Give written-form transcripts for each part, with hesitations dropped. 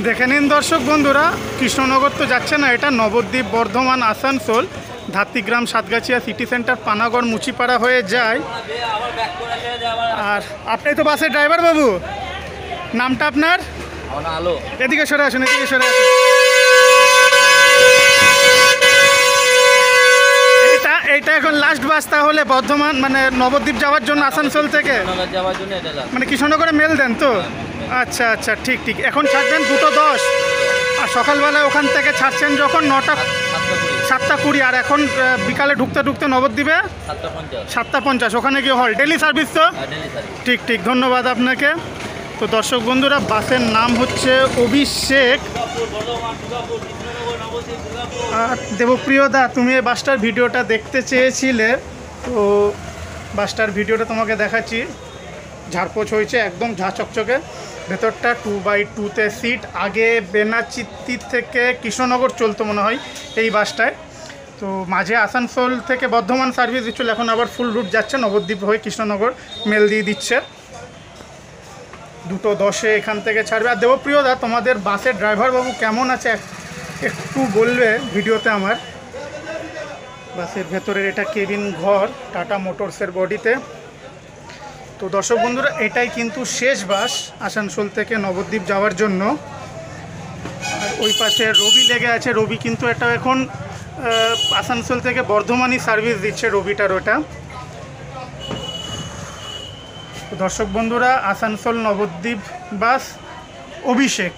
দেখে নিন দর্শক বন্ধুরা, কৃষ্ণনগর তো যাচ্ছে না, এটা নবদ্বীপ, বর্ধমান, আসানসোল, ধাত্রীগ্রাম, সাতগাছিয়া, সিটি সেন্টার, পানাগড়, মুচিপাড়া হয়ে যায়। আর আপনি তো বাসের ড্রাইভার বাবু, নামটা আপনার? আলো। এদিকে সরে আসুন, এদিকে সরে আসুন। এইটা এখন লাস্ট বাস তাহলে বর্ধমান মানে নবদ্বীপ যাওয়ার জন্য আসানসোল থেকে যাওয়ার জন্য এটা মানে কৃষ্ণনগরে মেল দেন তো? আচ্ছা আচ্ছা, ঠিক ঠিক। এখন ছাড়বেন 2:10, আর সকালবেলায় ওখান থেকে ছাড়ছেন যখন 7:20, আর এখন বিকালে ঢুকতে ঢুকতে নবদ্বীপে 7:50, ওখানে গিয়ে হল। ডেলি সার্ভিস তো? ঠিক ঠিক, ধন্যবাদ আপনাকে। তো দর্শক বন্ধুরা, বাসের নাম হচ্ছে অভিষেক। আর দেবপ্রিয় দা, তুমি এই বাসটার ভিডিওটা দেখতে চেয়েছিলে, তো বাসটার ভিডিওটা তোমাকে দেখাচ্ছি। ঝাড়পোছ হয়েছে, একদম ঝাঁ চকচকে। ভেতরটা 2x2-তে সিট। আগে বেনাচিত্তি থেকে কৃষ্ণনগর চলতো মনে হয় এই বাসটায়। তো মাঝে আসানসোল থেকে বর্ধমান সার্ভিস দিচ্ছিল, এখন আবার ফুল রুট যাচ্ছে নবদ্বীপ হয়ে কৃষ্ণনগর, মেল দিয়ে দিচ্ছে। 2:10 এখান থেকে ছাড়বে। আর দেবপ্রিয় দা, তোমাদের বাসের ড্রাইভার বাবু কেমন আছে একটু বলবে ভিডিওতে আমার। বাসের ভেতরের এটা কেবিন ঘর, টাটা মোটরসের বডিতে। তো দর্শক বন্ধুরা, এটাই কিন্তু শেষ বাস আসানসোল থেকে নবদ্বীপ যাওয়ার জন্য। আর ওই পাশে রবি লেগে আছে, রবি কিন্তু এটা এখন আসানসোল থেকে বর্ধমানই সার্ভিস দিচ্ছে, রবিটার ওটা। তো দর্শক বন্ধুরা, আসানসোল নবদ্বীপ বাস অভিষেক।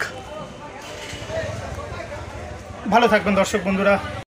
ভালো থাকবেন দর্শক বন্ধুরা।